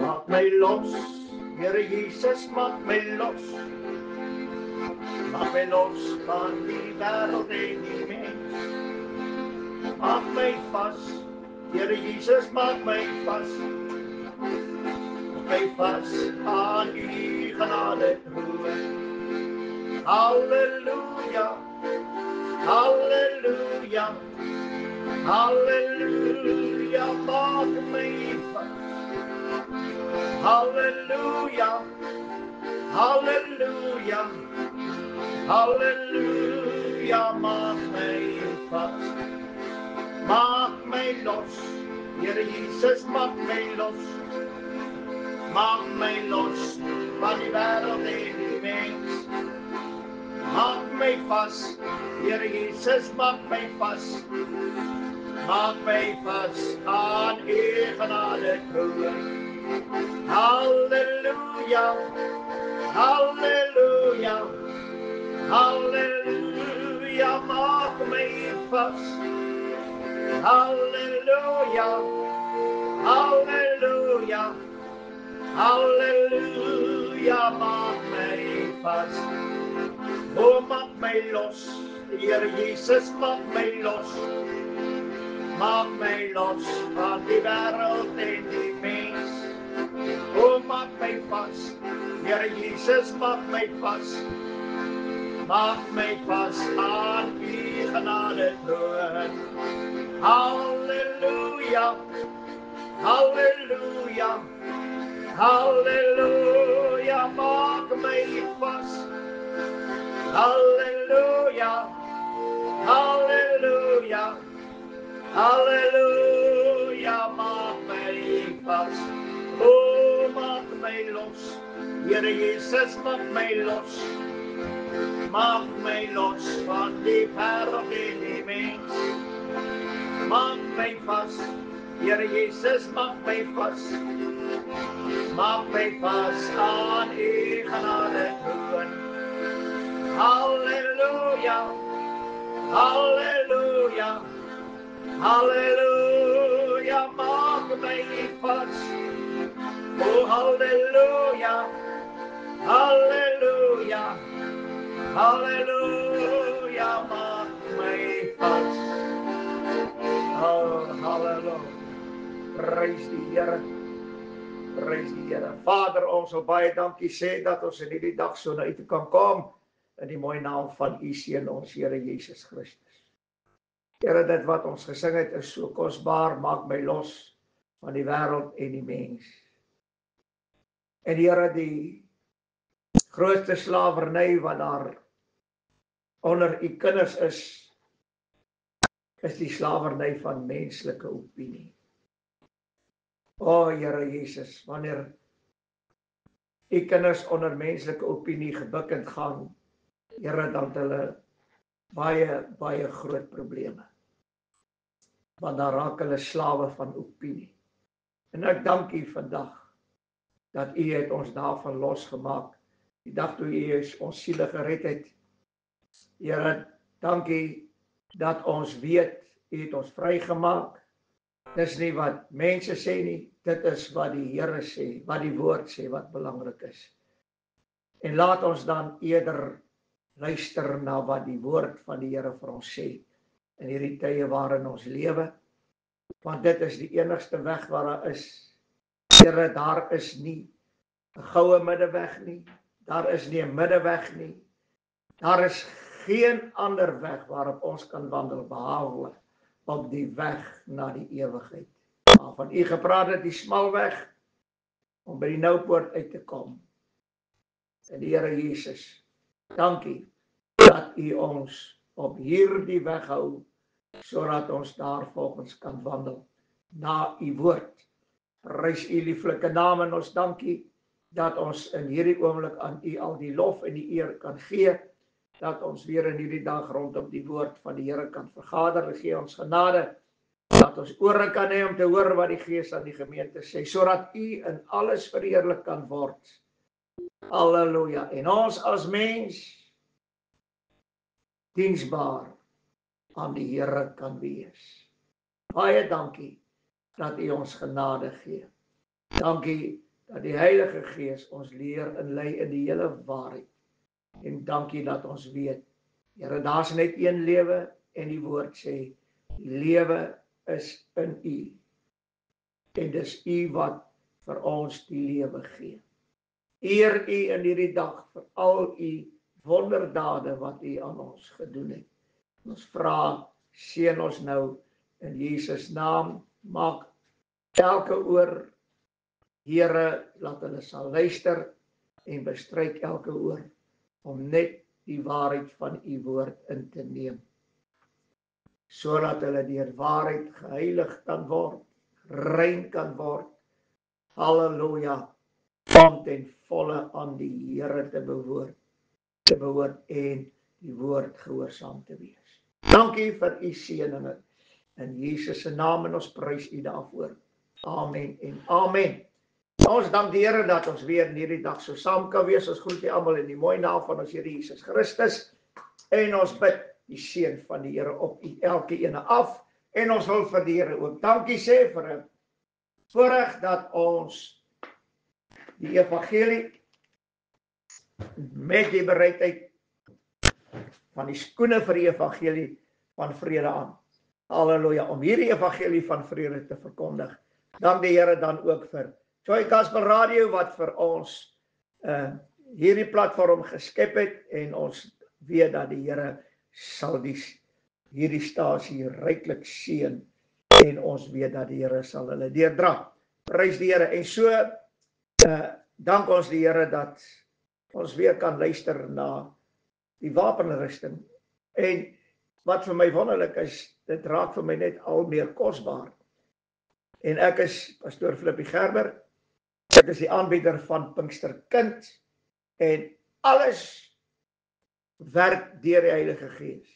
Maak my los, Here Jesus, maak my los. Maak my los van die wêreld en die mens. Maak my vas, Here Jesus, maak my vas. Maak my vas aan U genade troon. Halleluja, halleluja, halleluja, maak my vas. Halleluja, halleluja, halleluja, maak my vas. Maak my los, Here Jesus, maak my los. Maak my los van die wêreld en die mens. Maak my vas, Here Jesus, maak my vas. Maak my vas aan U genade troon. Halleluja, halleluja, halleluja, maak my vas. Halleluja, halleluja, halleluja, maak my vas. O maak my los, Here Jesus, maak my los. Maak my los van die wêreld en die mens. O maak my vas, Here Jesus, maak my vas. Maak my vas aan U genade troon. Halleluja, halleluja, halleluja, maak my vas. Halleluja, halleluja, halleluja, maak my vas. O maak my los, Here Jesus, maak my los. Maak my los van die wêreld en die mens. Maak my vas, Here Jesus, maak my vas. Maak my vas aan U genade troon. Halleluja, halleluja, halleluja, maak my vas. O halleluja, halleluja, halleluja, maak my vas. Oh, halleluja. Prys die Here. Prys die Here. Vader, ons wil baie dankie sê dat ons in hierdie dag so na U toe kan kom in die mooi naam van U seun, ons Here Jesus Christus. Here, dit wat ons gesing het is so kosbaar, maak my los van die wêreld en die mens. En Here, die grootste slawerny wat daar onder U kinders is die slawerny van menslike opinie. O Here Jesus, wanneer U kinders onder menslike opinie gebukkend gaan, Here, dan het hulle baie groot probleme. Want dan raak hulle slawe van opinie. En ek dank U vandag dat U het ons daarvan losgemaak. Die dag toe U ons siele gered het. Here, dankie dat ons weet U het ons vrygemaak. Dis nie wat mense sê nie, dit is wat die Here sê, wat die woord sê, wat belangrik is. En laat ons dan eerder luister na wat die woord van die Here vir ons sê in hierdie tye waarin ons lewe, want dit is die enigste weg waar daar is. Here, daar is nie 'n goue middeweg nie, daar is nie 'n middeweg nie, daar is geen ander weg waarop ons kan wandel behalwe op die weg na die ewigheid. Waarvan U gepraat het, die smal weg om by die noupoort uit te kom. En die Here Jesus, dankie dat U ons op hierdie weg hou, sodat ons daar volgens kan wandel na U woord. Prys U lieflike naam en ons dankie dat ons in hierdie oomblik aan U al die lof en die eer kan gee, dat ons weer in hierdie dag rondom die woord van die Here kan vergader. Gee ons genade, dat ons ore kan hê om te hoor wat die Gees aan die gemeente sê, sodat U in alles verheerlik kan word. Halleluja. En ons as mens diensbaar aan die Here kan wees. Baie dankie dat U ons genade gee. Dankie dat die Heilige Gees ons leer en lei in die hele waarheid. En dankie dat ons weet, Here, daar's net een lewe en die woord sê, die lewe is in U. En dis U wat vir ons die lewe gee. Eer U in hierdie dag vir al U wonderdade wat U aan ons gedoen het. Ons vra, seën ons nou in Jesus naam, maak elke oor, Here, laat hulle sal luister en bestryk elke oor om net die waarheid van U woord in te neem, sodat hulle deur waarheid geheilig kan word, rein kan word, halleluja, om ten volle aan die Here te behoort en die woord gehoorsaam te wees. Dankie vir U seëninge in Jesus se naam en ons prys U daarvoor. Amen en amen. Ons dank die Here dat ons weer in hierdie dag so saam kan wees. Ons groet julle almal in die mooi naam van ons Here Jesus Christus en ons bid die seën van die Here op U elkeen af en ons wil vir die Here ook dankie sê vir 'n voorreg dat ons die evangelie met die bereidheid van die skoene vir die evangelie van vrede aan. Halleluja, om hierdie evangelie van vrede te verkondig. Dank die Here dan ook vir Joy Gospel Radio wat vir ons hierdie platform geskep het en ons weet dat die Here sal hierdie stasie ryklik seën en ons weet dat die Here sal hulle deurdra. Prys die Here en so dank ons die Here dat ons weer kan luister na die wapenrusting. En wat vir my wonderlik is, dit raak vir my net al meer kosbaar. En ek is pastoor Flippie Gerber. Ek is die aanbieder van Pinksterkind en alles werk deur die Heilige Gees.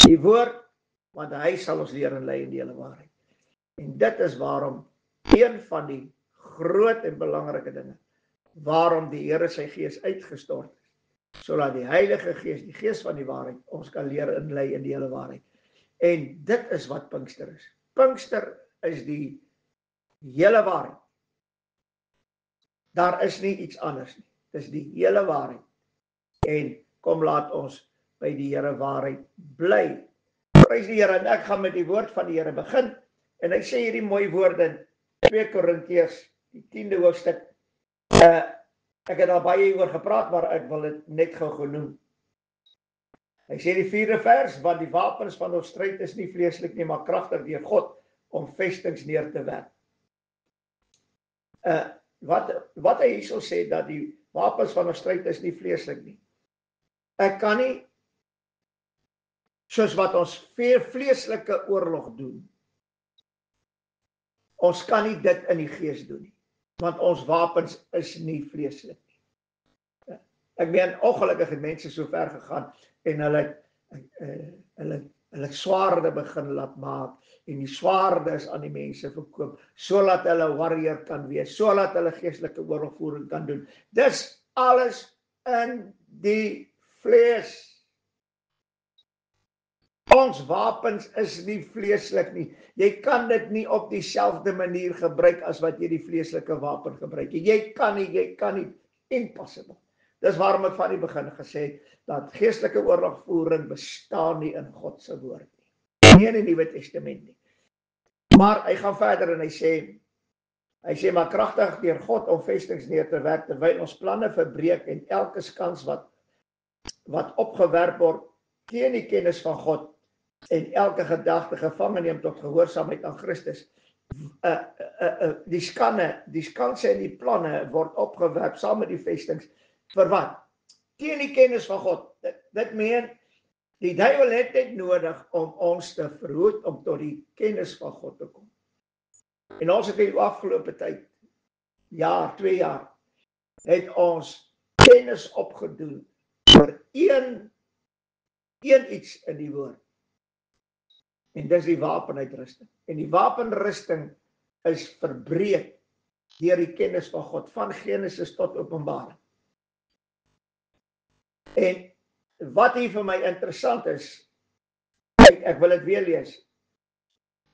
Die woord, want hy sal ons leer en lei in die hele waarheid. En dit is waarom een van die groot en belangrike dinge, waarom die Here sy Gees uitgestort is, sodat die Heilige Gees, die Gees van die waarheid, ons kan leer en lei in die hele waarheid. En dit is wat Pinkster is. Pinkster is die hele waarheid. Daar is nie iets anders nie. Dis die hele waarheid. En kom laat ons by die Here waarheid bly. Prys die Here en ek gaan met die woord van die Here begin. En hy sê hierdie mooi woorde in 2 Korintiërs, die 10de hoofstuk. Ek het al baie oor gepraat, maar ek wil dit net gou genoem. Hy sê die 4de vers, want die wapens van ons stryd is nie vleeslik nie, maar kragtig deur God om vestings neer te werp. Wat hy hierso sê, dat die wapens van ons stryd is nie vleeslik nie. Ek kan nie, soos wat ons vleeslike oorlog doen, ons kan nie dit in die gees doen nie, want ons wapens is nie vleeslik nie. Ek meen, ongelukkig het mense so ver gegaan, en hulle swaarde begin laat maak, en die swaarde is aan die mense verkoop, sodat hulle warrior kan wees, sodat hulle geestelike oorlogvoering kan doen. Dis alles in die vlees. Ons wapens is nie vleeslik nie. Jy kan dit nie op dieselfde manier gebruik as wat jy die vleeslike wapen gebruik. Jy kan nie, impossible. Dis waarom ek van die begin gesê het, dat geestelike oorlogvoering bestaan nie in God se woord nie. Nie in die Nuwe Testament nie. Maar hy gaan verder en hy sê maar kragtig deur God om vestings neer te werp, terwyl ons planne verbreek en elke skans wat opgewerp word teen die kennis van God en elke gedagte gevange neem tot gehoorsaamheid aan Christus. Die skanse en die planne word opgewerp saam met die vestings vir wat? Teen die kennis van God. Dit meen, die duiwel het net nodig om ons te verhoed om tot die kennis van God te kom. En ons het die afgelope tyd, 2 jaar, het ons kennis opgedoen vir een iets in die woord. En dis die wapenuitrusting. En die wapenrusting is verbreek deur die kennis van God, van Genesis tot Openbaring. En wat hier vir my interessant is, ek wil dit weer lees,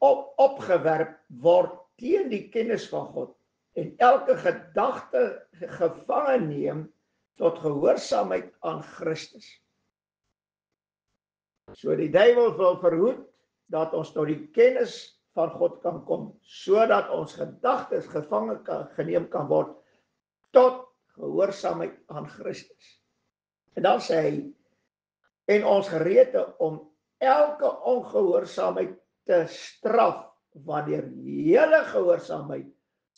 opgewerp word teen die kennis van God en elke gedagte gevangen neem tot gehoorsaamheid aan Christus. So die duiwel wil verhoed dat ons tot die kennis van God kan kom, sodat ons gedagtes gevangen geneem kan word tot gehoorsaamheid aan Christus. En dan sê hy, en ons gerede om elke ongehoorsaamheid te straf, wanneer hele gehoorsaamheid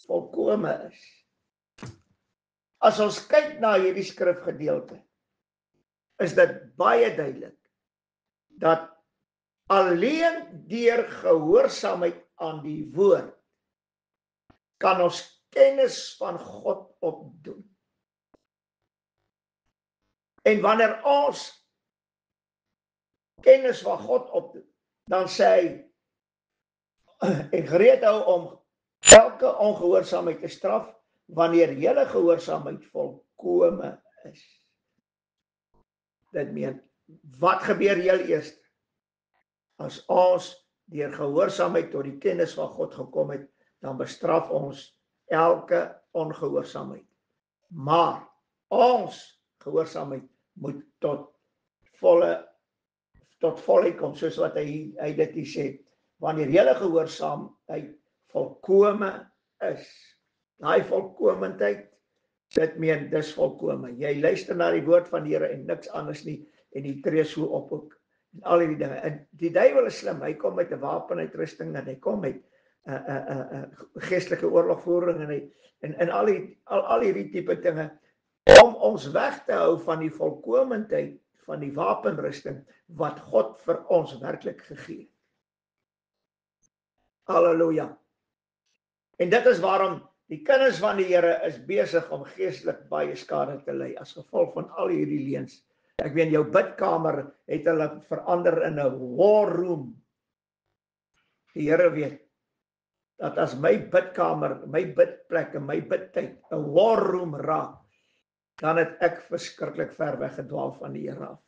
volkome is. As ons kyk na hierdie skrifgedeelte, is dit baie duidelik, dat alleen deur gehoorsaamheid aan die woord, kan ons kennis van God opdoen. En wanneer ons kennis van God opdoen, dan sê hy, en gereed hou om elke ongehoorsaamheid te straf, wanneer julle gehoorsaamheid volkome is. Dit meen, wat gebeur heel eers? As ons deur gehoorsaamheid tot die kennis van God gekom het, dan bestraf ons elke ongehoorsaamheid. Maar ons gehoorsaamheid moet tot volheid kom, soos wat hy dit hier sê. Wanneer julle gehoorsaamheid volkome is, daai volkomendheid, dit meen, dis volkome. Jy luister na die woord van die Here en niks anders nie, en die tree so op ook, en al die dinge. En die duiwel is slim, hy kom met 'n wapenuitrusting, en hy kom met geestelike oorlogvoering, en al hierdie tipe dinge, om ons weg te hou van die volkomendheid van die wapenrusting, wat God vir ons werklik gegee het. Halleluja. En dit is waarom die kinders van die Here is besig om geestelik baie skade te ly, as gevolg van al hierdie leuns. Ek weet, jou bidkamer het hulle verander in 'n war room. Die Here weet, dat as my bidkamer, my bidplek en my bidtyd 'n war room raak, dan het ek verskriklik ver weg gedwaal van die Here af.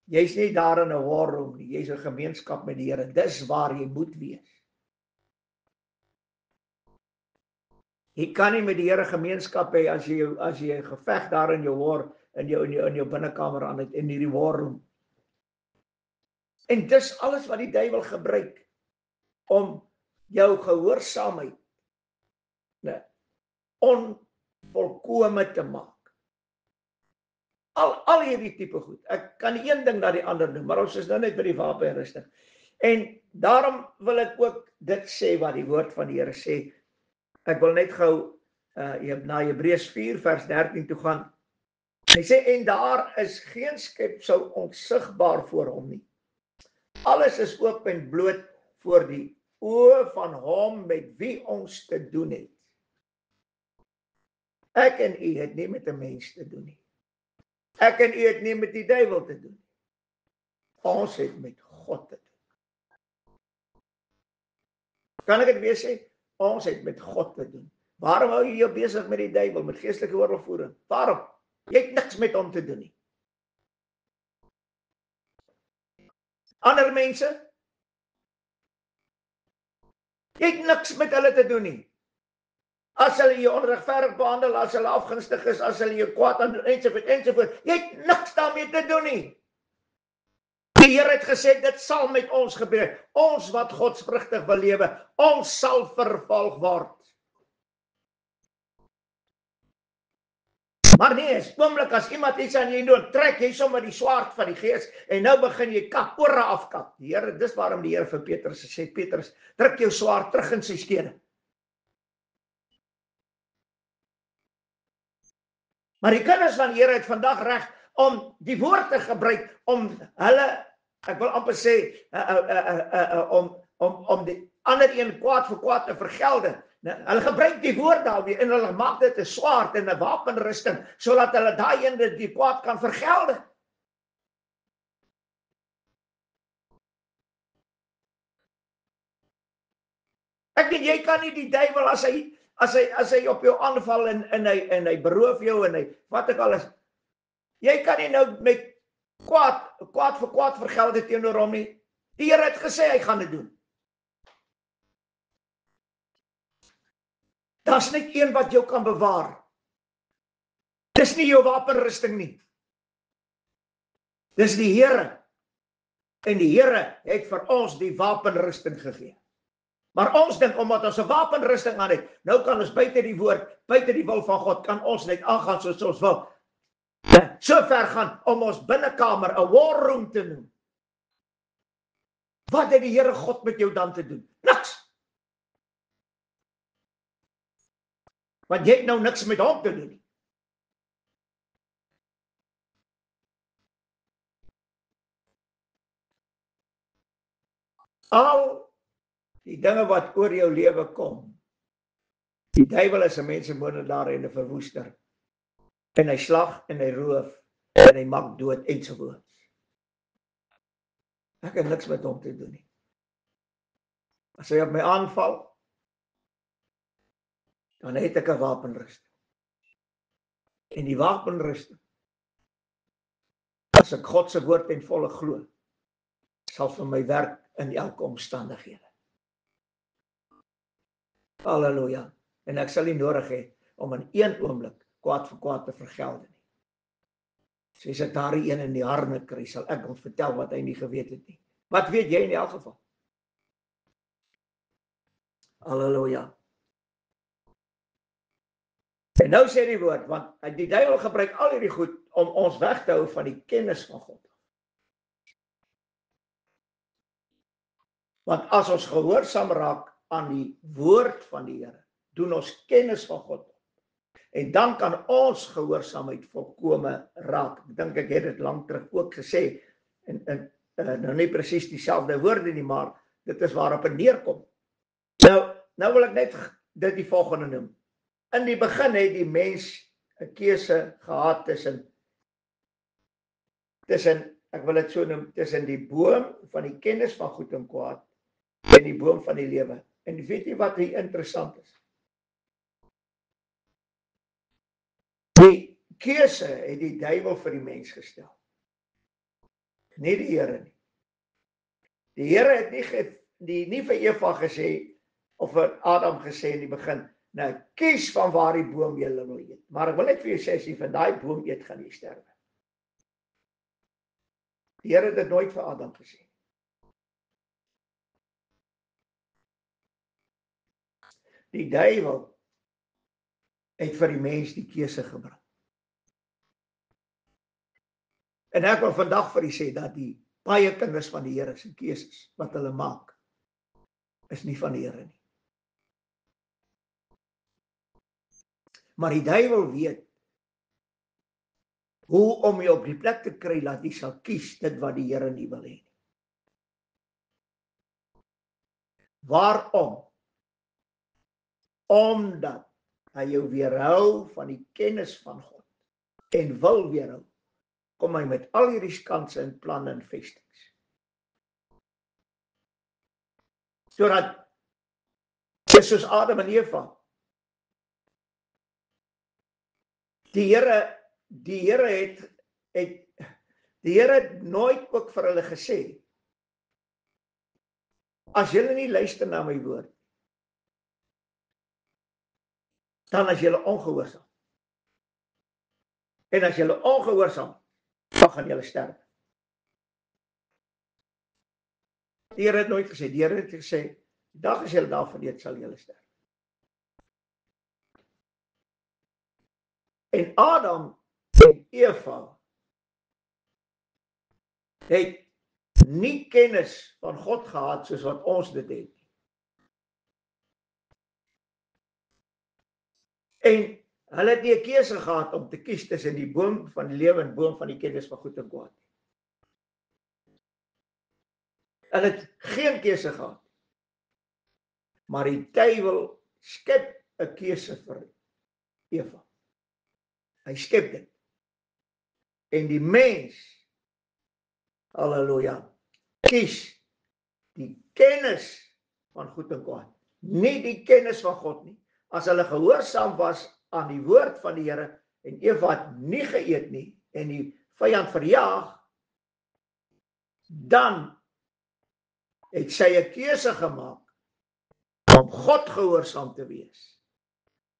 Jy's nie daar in 'n war room nie, jy's 'n gemeenskap met die Here, dis waar jy moet wees. Jy kan nie met die Here gemeenskap hê as jy 'n geveg daar in jou war, in jou binnekamer aan het, in hierdie war room. En dis alles wat die duiwel gebruik, om jou gehoorsaamheid onvolkome te maak. Al hierdie tipe goed. Ek kan die een ding na die ander doen, maar ons is nou net by die wapenrusting. En daarom wil ek ook dit sê wat die woord van die Here sê. Ek wil net gou na Hebreërs 4 vers 13 toe gaan. Hy sê, en daar is geen skepsel onsigbaar voor hom nie. Alles is oop en bloot voor die oë van hom met wie ons te doen het. Ek en u het nie met 'n mens te doen nie. Ek en u het nie met die duiwel te doen. Ons het met God te doen. Kan ek dit weer sê? Ons het met God te doen. Waarom hou jy jou besig met die duiwel, met geestelike oorlogvoering? Waarom? Jy het niks met hom te doen nie. Ander mense, jy het niks met hulle te doen nie. As hulle jou onregverdig behandel, as hulle afgunstig is, as hulle jou kwaad aandoen, ensovoort, jy het niks daarmee te doen nie. Die Here het gesê, dit sal met ons gebeur. Ons wat godsvrugtig wil lewe, ons sal vervolg word. Maar nee, oomblik as iemand iets aan jou doen, trek jy sommer die swaard van die gees, en nou begin jy kap, ore afkap. Die Here, dis waarom die Here vir Petrus sê, Petrus, druk jou swaard terug in sy skede. Maar die kinders van die Here het vandag reg om die woord te gebruik, om hulle, ek wil amper sê, om die ander een kwaad vir kwaad te vergelde. Hulle gebruik die woord daarmee, en hulle maak dit 'n swaard en 'n wapenrusting, sodat hulle daai een die kwaad kan vergelde. Ek weet, jy kan nie die duiwel, as hy op jou aanval, en hy beroof jou, en hy wat ek alles, jy kan nie nou met kwaad vir kwaad vergelde teenoor hom nie. Die Here het gesê, hy gaan dit doen. Daar's net een wat jou kan bewaar. Dis nie jou wapenrusting nie. Dis die Here. En die Here het vir ons die wapenrusting gegee. Maar ons dink, omdat ons 'n wapenrusting aan het, nou kan ons buite die woord, buite die wil van God, kan ons net aangaan soos ons wil. So ver gaan om ons binnekamer 'n war room te noem. Wat het die Here God met jou dan te doen? Niks. Want jy het nou niks met hom te doen nie. Al die dinge wat oor jou lewe kom, die duiwel is 'n mensemoordenaar en 'n verwoester. En hy slag en hy roof en hy maak dood ensovoorts. Ek het niks met hom te doen nie. As hy op my aanval, dan het ek 'n wapenrusting. En die wapenrusting, as ek God se woord en volle glo, sal vir my werk in elke omstandighede. Halleluja. En ek sal nie nodig hê om in een oomblik kwaad vir kwaad te vergelde nie. Soos ek daardie een in die harne kry, sal ek hom vertel wat hy nie geweet het nie. Wat weet jy in elk geval? Halleluja. En nou sê die woord, want die duiwel gebruik al hierdie goed om ons weg te hou van die kennis van God. Want as ons gehoorsaam raak aan die woord van die Here, doen ons kennis van God. En dan kan ons gehoorsaamheid volkome raak. Ek dink ek het dit lank terug ook gesê, en nou nie presies dieselfde woorde nie, maar dit is waarop het neerkom. Nou wil ek net dit die volgende noem. In die begin het die mens 'n keuse gehad tussen, ek wil dit so noem, tussen die boom van die kennis van goed en kwaad en die boom van die lewe. En weet jy wat hier interessant is? Die keuse het die duiwel vir die mens gestel. Nie die Here nie. Die Here het nie vir Eva gesê, of vir Adam gesê in die begin, nou kies van waar die boom jy wil eet. Maar ek wil net vir jou sê, as jy van daai boom eet, gaan jy sterwe. Die Here het dit nooit vir Adam gesê. Die duiwel het vir die mens die keuse gebring. En ek wil vandag vir u sê dat die baie kinders van die Here se keuses wat hulle maak, is nie van die Here nie. Maar die duiwel weet hoe om jy op die plek te kry dat jy sal kies dit wat die Here nie wil hê nie. Waarom? Omdat hy jou weerhou van die kennis van God en wil weerhou, kom hy met al hierdie skanse en planne en vestings. Sodat, soos Adam en Eva, die Here het nooit ook vir hulle gesê, as julle nie luister na my woord, dan is julle ongehoorsaam. En as julle ongehoorsaam, dan gaan julle sterwe. Die Here het nooit gesê, die Here het gesê, die dag as julle daarvan eet, sal julle sterwe. En Adam en Eva het nie kennis van God gehad soos wat ons dit het. En hulle het nie 'n keuse gehad om te kies tussen die boom van die lewe en boom van die kennis van goed en kwaad. Hulle het geen keuse gehad. Maar die duiwel skep 'n keuse vir Eva. Hy skep dit. En die mens, halleluja, kies die kennis van goed en kwaad, nie die kennis van God nie. As hulle gehoorsaam was aan die woord van die Here en Eva het nie geëet nie en die vyand verjaag, dan het sy 'n keuse gemaak om God gehoorsaam te wees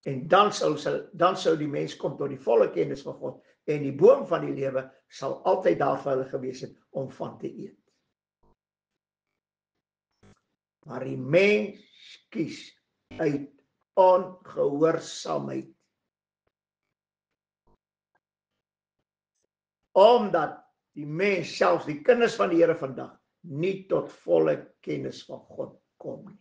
En dan sou die mens kom tot die volle kennis van God, en die boom van die lewe sal altyd daar vir hulle gewees het om van te eet. Maar die mens kies uit ongehoorsaamheid. Omdat die mens, selfs die kinders van die Here vandag, nie tot volle kennis van God kom nie.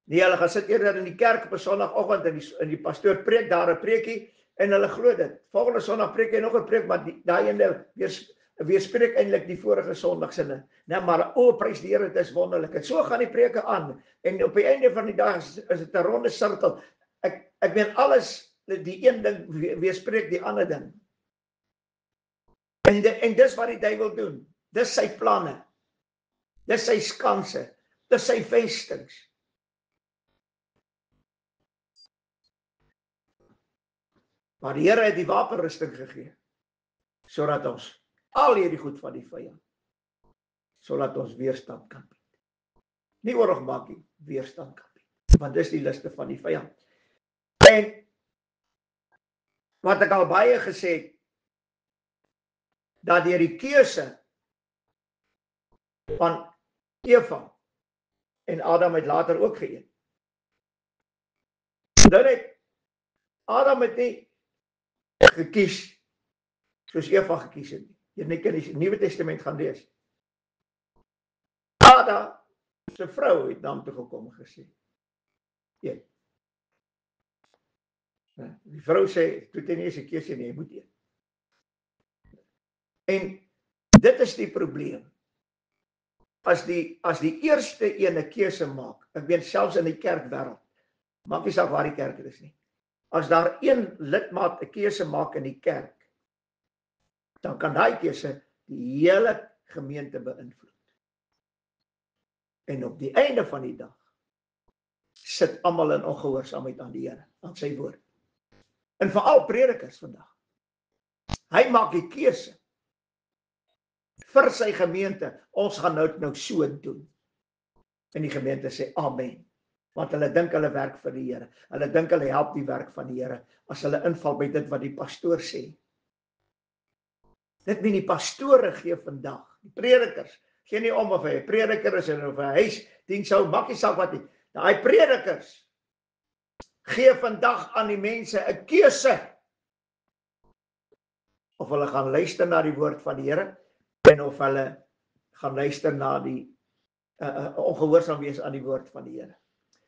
Nee, hulle gaan sit eerder in die kerk op 'n Sondagoggend en die pastoor preek daar 'n preekie en hulle glo dit. Volgende Sondag preek hy nog 'n preek, maar daai ene weerspreek eintlik die vorige Sondag se. Nee, maar prys die Here, dit is wonderlik. En so gaan die preke aan en op die einde van die dag is dit 'n ronde sirkel. Ek weet alles, die een ding weerspreek die ander ding. En dis wat die duiwel doen. Dis sy planne. Dis sy skanse. Dis sy vestings. Maar die Here het die wapenrusting gegee, sodat ons al hierdie goed van die vyand, sodat ons weerstand kan bied. Nie oorlog maak nie, weerstand kan bied. Want dis die liste van die vyand. En wat ek al baie gesê het, dat deur die keuse van Eva, en Adam het later ook geëet. Adam het nie gekies soos Eva gekies het. Jy net in die Nuwe Testament gaan lees. Adam se vrou het na hom toe gekom en gesê, eet. Die vrou sê, toe het hy nie eens 'n keuse nie, jy moet eet. En dit is die probleem. As die eerste een 'n keuse maak, ek weet selfs in die kerkwêreld, maak nie saak waar die kerk is nie. As daar een lidmaat 'n keuse maak in die kerk, dan kan daai keuse die hele gemeente beïnvloed. En op die einde van die dag sit almal in ongehoorsaamheid aan die Here, aan sy woord. En veral predikers vandag. Hy maak die keuse vir sy gemeente, ons gaan nou so doen. En die gemeente sê amen. Want hulle dink hulle werk vir die Here. Hulle dink hulle help die werk van die Here as hulle inval by dit wat die pastoor sê. Dit meen die pastore gee vandag, die predikers, gee nie om of hy 'n prediker is of 'n huisdienshou, maak nie saak wat nie. Daai predikers gee vandag aan die mense 'n keuse. Of hulle gaan luister na die woord van die Here, en of hulle gaan luister na die ongehoorsaam wees aan die woord van die Here.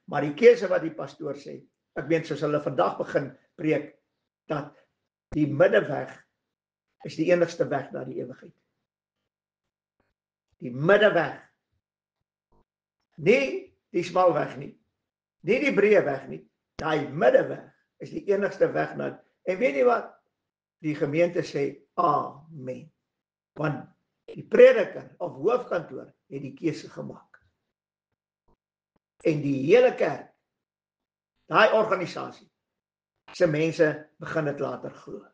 Maar die keuse wat die pastoor sê, ek weet soos hulle vandag begin preek, dat die middeweg is die enigste weg na die ewigheid. Die middeweg. Nie die smal weg nie. Nie die breë weg nie. Die middeweg is die enigste weg na. En weet jy wat? Die gemeente sê amen. Want die prediker of hoofkantoor het die keuse gemaak. En die hele kerk, daai organisasie, se mense begin dit later glo.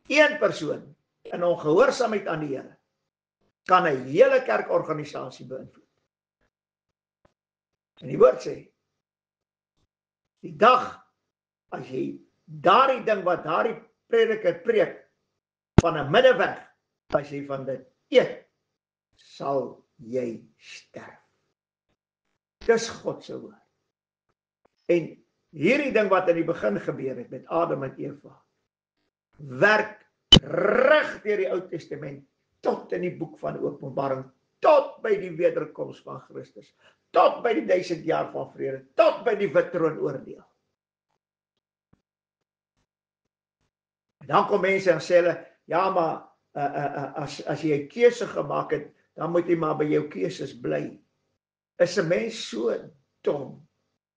Een persoon in ongehoorsaamheid aan die Here kan 'n hele kerkorganisasie beïnvloed. En die woord sê, die dag as jy daardie ding wat daardie prediker preek van 'n middeweg, as jy van dit eet, sal jy sterf. Dis God se woord. En hierdie ding wat in die begin gebeur het met Adam en Eva, werk reg deur die Ou Testament tot in die boek van Openbaring, tot by die wederkoms van Christus, tot by die 1000 jaar van vrede, tot by die wit troon oordeel. En dan kom mense en sê hulle, ja maar as jy 'n keuse gemaak het, dan moet jy maar by jou keuses bly. Is 'n mens so dom?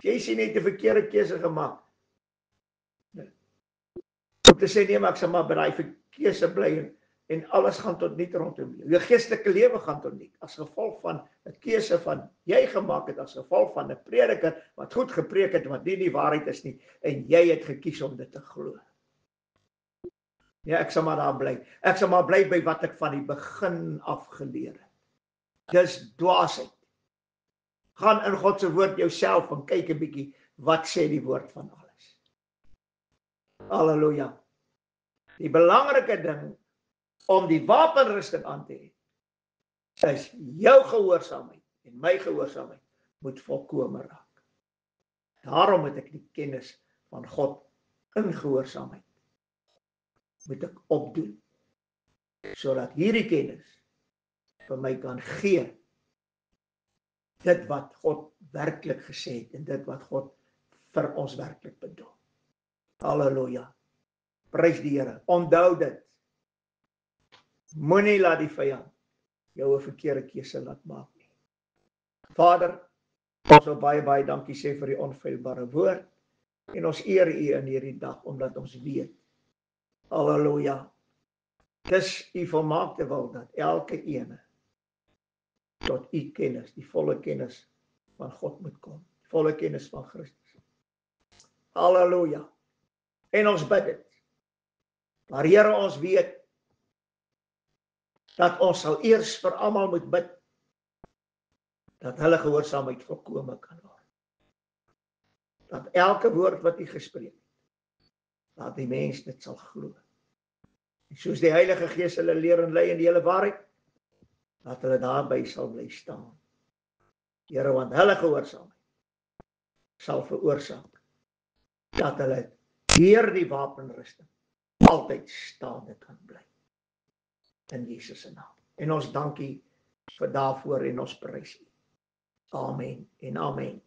Jy sien net 'n verkeerde keuse gemaak. Om te sê nee, maar ek sal maar by daai keuse bly en alles gaan tot niet rondom jou. Jou geestelike lewe gaan tot niet as gevolg van 'n keuse van jy gemaak het, as gevolg van 'n prediker wat goed gepreek het wat nie die waarheid is nie en jy het gekies om dit te glo. Ja, ek sal maar daar bly. Ek sal maar bly by wat ek van die begin af geleer het. Dis dwaasheid. Gaan in God se woord jouself en kyk 'n bietjie, wat sê die woord van alles? Halleluja. Die belangrike ding om die wapenrusting aan te hê, is jou gehoorsaamheid en my gehoorsaamheid moet volkome raak. Daarom moet ek die kennis van God in gehoorsaamheid moet ek opdoen, sodat hierdie kennis vir my kan gee dit wat God werklik gesê het en dit wat God vir ons werklik bedoel. Halleluja. Prys die Here. Onthou dit. Moenie laat die vyand jou 'n verkeerde keuse laat maak nie. Vader, ons wil baie dankie sê vir die onfeilbare woord en ons eer U in hierdie dag omdat ons weet. Halleluja. Dis U volmaakte wil dat elke ene tot U kennis, die volle kennis van God moet kom. Die volle kennis van Christus. Halleluja. En ons bid dit. Maar Here, ons weet dat ons sal eers vir almal moet bid dat hulle gehoorsaamheid volkome kan word. Dat elke woord wat U gespreek het, dat die mens dit sal glo. En soos die Heilige Gees hulle leer en lei in die hele waarheid, dat hulle daarby sal bly staan. Here, want hulle gehoorsaamheid sal veroorsaak dat hulle deur die wapenrusting altyd staande kan bly. In Jesus se naam. En ons dankie vir daarvoor en ons prys U. Amen en amen.